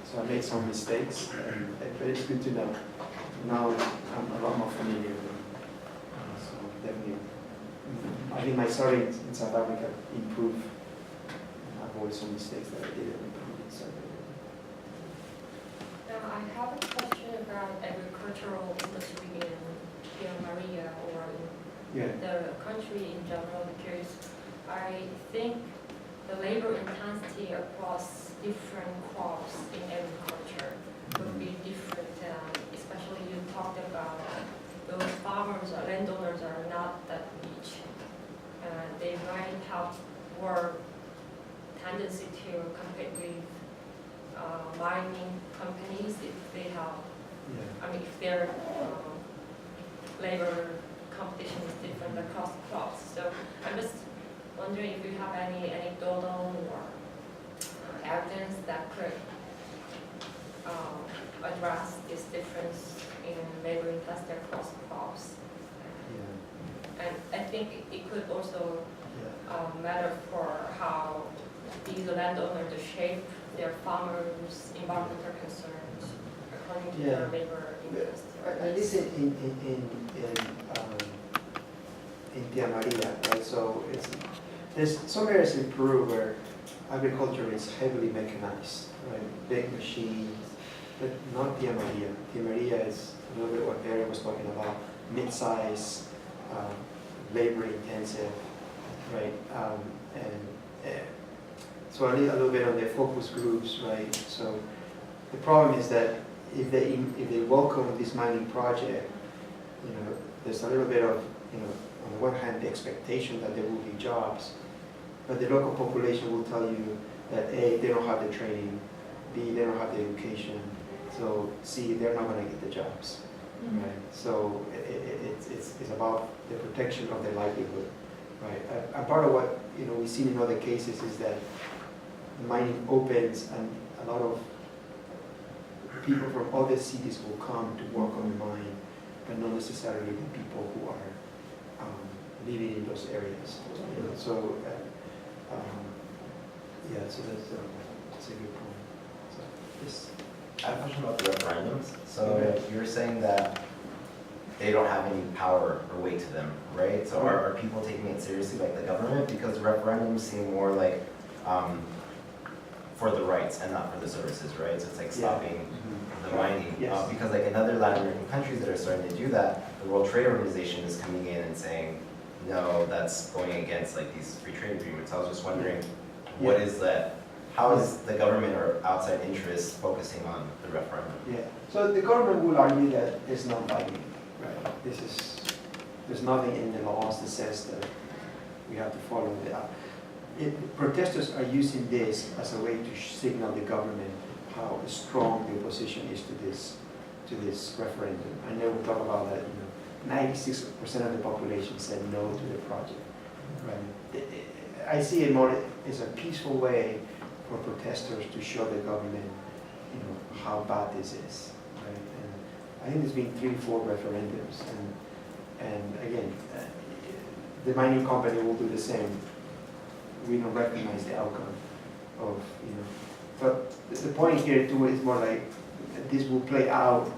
so I made some mistakes, but it's good to know. Now I'm a lot more familiar with them. So definitely, I think my survey in South Africa improved and avoid some mistakes that I did in the previous survey. Now, I have a question about agricultural industry in Sierra Maria or Yeah. in the country in general, because I think the labor intensity across different crops in agriculture would be different. Especially you talked about those farmers or landowners are not that rich. They might have more tendency to compete with mining companies if they have, Yeah. I mean, if their labor competition is different across crops. So I'm just wondering if you have any anecdotal or evidence that could address this difference in labor intensity across crops. Yeah. And I think it could also Yeah. matter for how these landowners to shape their farmers' environmental concerns according to their Yeah. labor intensity. At least in Tia Maria, right? So there's some areas in Peru where agriculture is heavily mechanized, right? Big machines, but not Tia Maria. Tia Maria is a little bit what Barry was talking about, mid-size, labor intensive, right? So I need a little bit on the focus groups, right? So the problem is that if they welcome this mining project, there's a little bit of, on the one hand, the expectation that there will be jobs, but the local population will tell you that A, they don't have the training, B, they don't have the education, so C, they're not going to get the jobs, right? So it's about the protection of their livelihood, right? And part of what we've seen in other cases is that mining opens and a lot of people from other cities will come to work on the mine, but not necessarily the people who are living in those areas. So, yeah, so that's a good point. So, yes. I have a question about the referendums. So Okay. you're saying that they don't have any power or weight to them, right? So are people taking it seriously, like the government? Because referendums seem more like for the rights and not for the services, right? So it's like stopping the mining. Yes. Because like in other Latin American countries that are starting to do that, the World Trade Organization is coming in and saying, no, that's going against like these free trade agreements. I was just wondering, what is that? How is the government or outside interests focusing on the referendum? Yeah, so the government will argue that it's not binding, right? There's nothing in the laws that says that we have to follow that. Protesters are using this as a way to signal the government how strong the opposition is to this referendum. I know we talk about that, 96% of the population said no to the project, right? I see it more as a peaceful way for protesters to show the government, how bad this is, right? And I think there's been 3-4 referendums, and again, the mining company will do the same. We don't recognize the outcome of, but the point here too is more like this will play out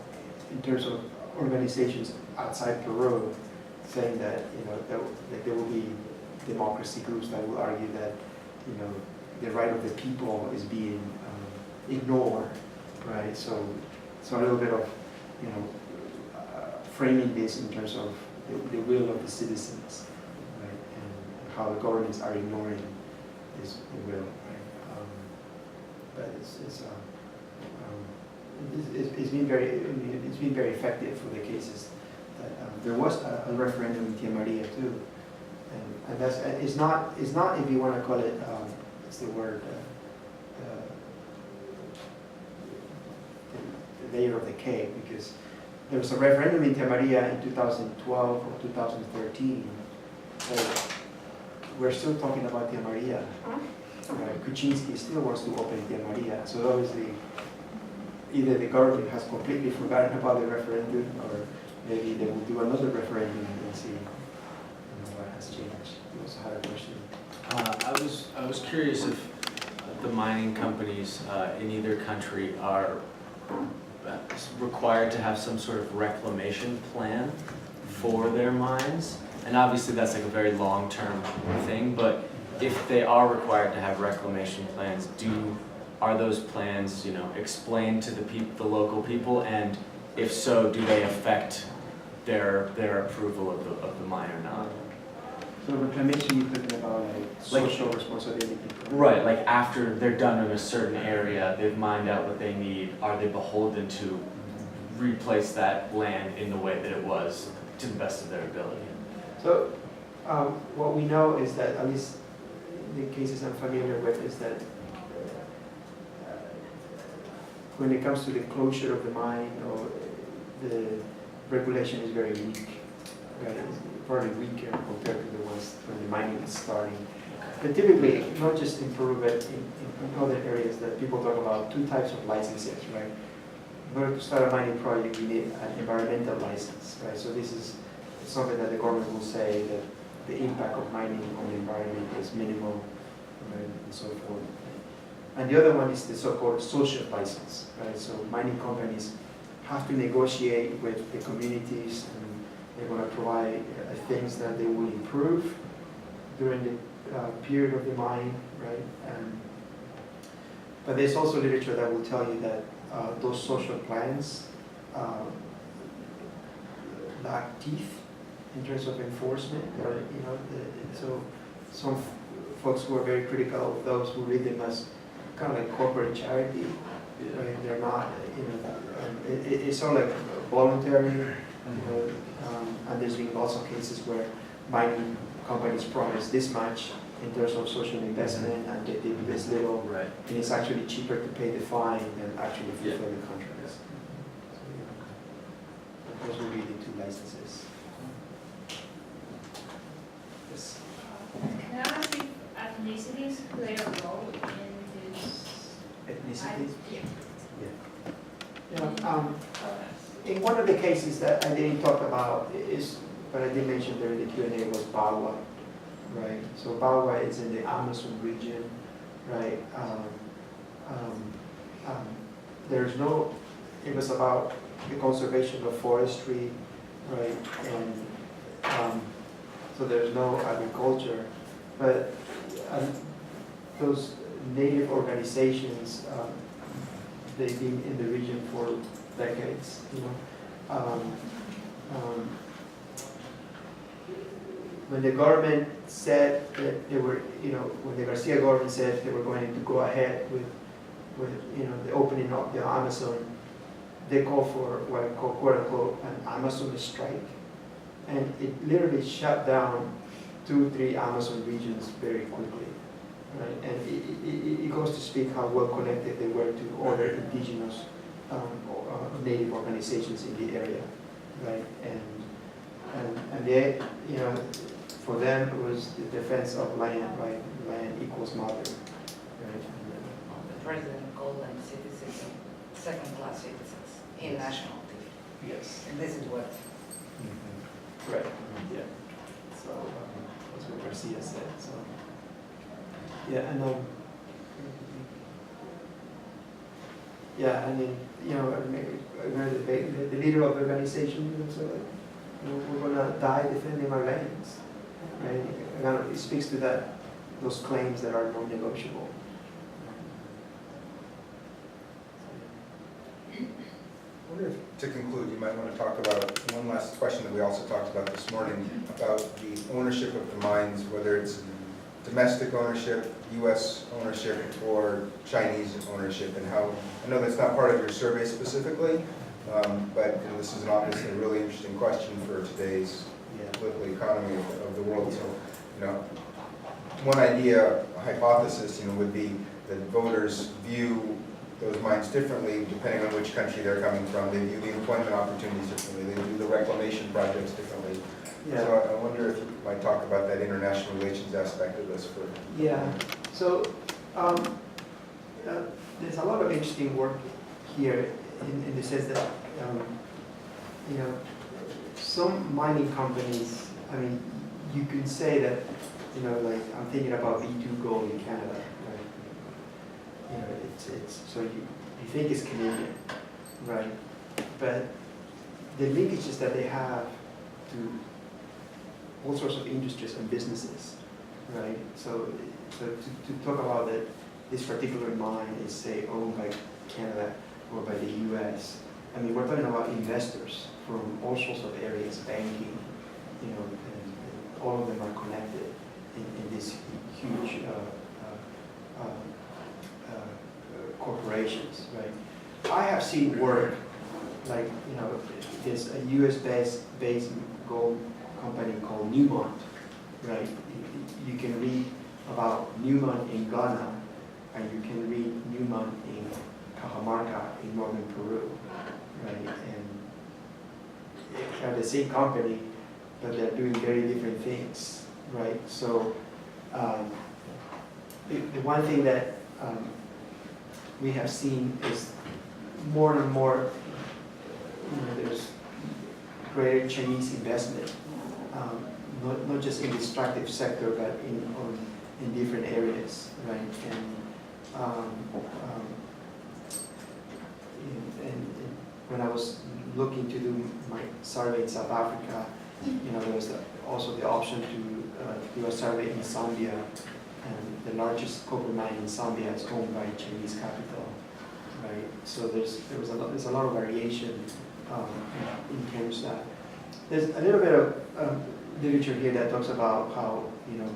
in terms of organizations outside Peru saying that, that there will be democracy groups that will argue that, the right of the people is being ignored, right? So a little bit of, framing this in terms of the will of the citizens, right? And how the governments are ignoring this will, right? But it's been very effective for the cases. There was a referendum in Tia Maria too, and that's it's not if you want to call it what's the word the layer of the cake, because there was a referendum in Tia Maria in 2012 or 2013. So we're still talking about Tia Maria. Kuczynski still wants to open Tia Maria, so obviously either the government has completely forgotten about the referendum, or maybe they will do another referendum and see what has changed. You also had a question. I was curious if the mining companies in either country are required to have some sort of reclamation plan for their mines, and obviously that's like a very long-term thing, but if they are required to have reclamation plans, are those plans, explained to the local people, and if so, do they affect their approval of the mine or not? So reclamation, you're talking about like social responsibility. Right, like after they're done in a certain area, they've mined out what they need, are they beholden to replace that land in the way that it was to the best of their ability? So what we know is that, at least in the cases I'm familiar with, is that when it comes to the closure of the mine, or the regulation is very weak, right? It's probably weaker compared to the ones when the mining is starting. But typically, not just in Peru, but in other areas, that people talk about two types of licenses, right? In order to start a mining project, you need an environmental license, right? So this is something that the government will say that the impact of mining on the environment is minimal, right, and so forth. And the other one is the so-called social license, right? So mining companies have to negotiate with the communities, and they're going to provide things that they will improve during the period of the mine, right? But there's also literature that will tell you that those social plans lack teeth in terms of enforcement, or so some folks who are very critical of those who read them as kind of like corporate charity, right? They're not, it's all like voluntary, and there's been lots of cases where mining companies promise this much in terms of social investment, and they do this little, Right. and it's actually cheaper to pay the fine than actually fulfill the contracts. So, those will be the two licenses. Yes. Can I ask if ethnicities play a role in this? Ethnicity? Yeah. Yeah. In one of the cases that I didn't talk about is, but I did mention during the Q&A, was Bawa, right? So Bawa is in the Amazon region, right? There's no, it was about the conservation of forestry, right? And so there's no agriculture, but those native organizations, they've been in the region for decades, when the government said that they were, when the Garcia government said they were going to go ahead with the opening of the Amazon, they called for what I call, quote unquote, an Amazon strike, and it literally shut down 2-3 Amazon regions very quickly. Right? And it goes to speak how well connected they were to other indigenous native organizations in the area, right? And they, for them it was the defense of land, right? Land equals mother, right? The president called them citizens, second-class citizens in national TV. Yes. And this is what. Right. Yeah. So that's what Garcia said. So. Yeah, and yeah, and then the leader of the organization said, we're gonna die defending our lands, right? It speaks to that, those claims that are non-negotiable. I wonder if, to conclude, you might want to talk about one last question that we also talked about this morning, about the ownership of the mines, whether it's domestic ownership, U.S. ownership, or Chinese ownership, and how, I know that's not part of your survey specifically, but this is obviously a really interesting question for today's political economy of the world. So, one idea, a hypothesis, would be that voters view those mines differently depending on which country they're coming from. They view the employment opportunities differently. They view the reclamation projects differently. Yeah. So I wonder if you might talk about that international relations aspect of this for. Yeah. So there's a lot of interesting work here in the sense that, you know, some mining companies, I mean, you can say that, you know, like, I'm thinking about B2 Gold in Canada, right? You know, it's so you think it's Canadian, right? But the linkages that they have to all sorts of industries and businesses, right? So to talk about that this particular mine is, say, owned by Canada or by the US, I mean, we're talking about investors from all sorts of areas, banking, you know, and all of them are connected in this huge corporations, right? I have seen work, like, you know, there's a US-based gold company called Newmont, right? You can read about Newmont in Ghana, and you can read Newmont in Cajamarca in northern Peru, right? And they're the same company, but they're doing very different things, right? So the one thing that we have seen is more and more, you know, there's greater Chinese investment, not just in the extractive sector, but in different areas, right? And when I was looking to do my survey in South Africa, you know, there was also the option to do a survey in Zambia, and the largest copper mine in Zambia is owned by Chinese capital, right? So there's a lot of variation in terms of that. There's a little bit of literature here that talks about how, you know,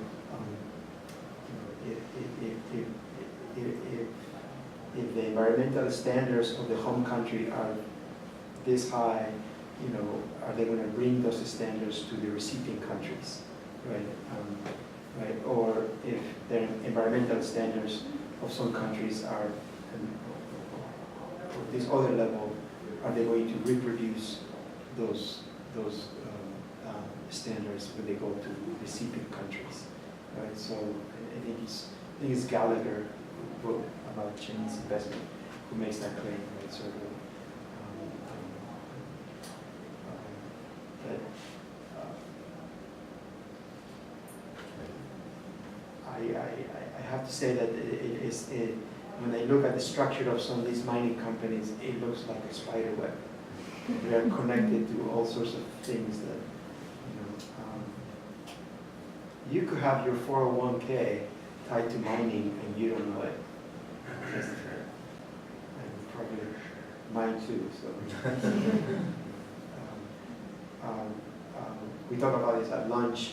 if the environmental standards of the home country are this high, you know, are they going to bring those standards to the recipient countries, right? Right? Or if the environmental standards of some countries are at this other level, are they going to reproduce those standards when they go to recipient countries, right? So I think it's Gallagher who wrote about Chinese investment who makes that claim, right? So I have to say that when I look at the structure of some of these mining companies, it looks like a spider web. They are connected to all sorts of things that, you know, you could have your 401k tied to mining and you don't know it. That's fair. And probably mine too, so. We talk about this at lunch.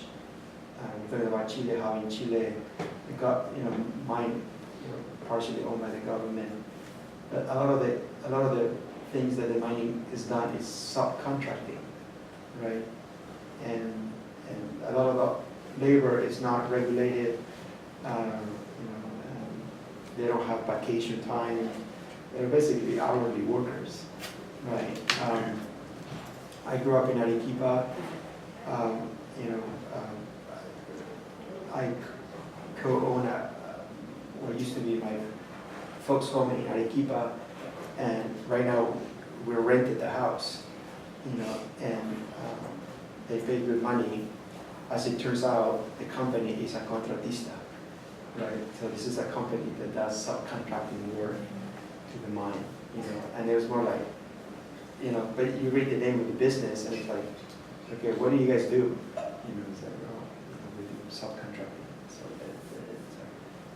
We're talking about Chile, how in Chile, it got, you know, mine, you know, partially owned by the government. But a lot of the things that the mining is done is subcontracting, right? And a lot of the labor is not regulated. You know, they don't have vacation time. They're basically hourly workers, right? I grew up in Arequipa. You know, I co-own what used to be my folks' home in Arequipa, and right now we're rented the house, you know, and they pay good money. As it turns out, the company is a contratista, right? So this is a company that does subcontracting work to the mine, you know, and it was more like, you know, but you read the name of the business and it's like, okay, what do you guys do? You know, it's like, oh, we do subcontracting. So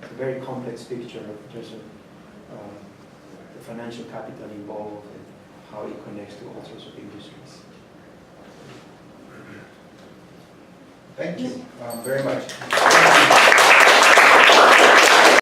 it's a very complex picture of just the financial capital involved and how it connects to all sorts of industries. Thank you very much.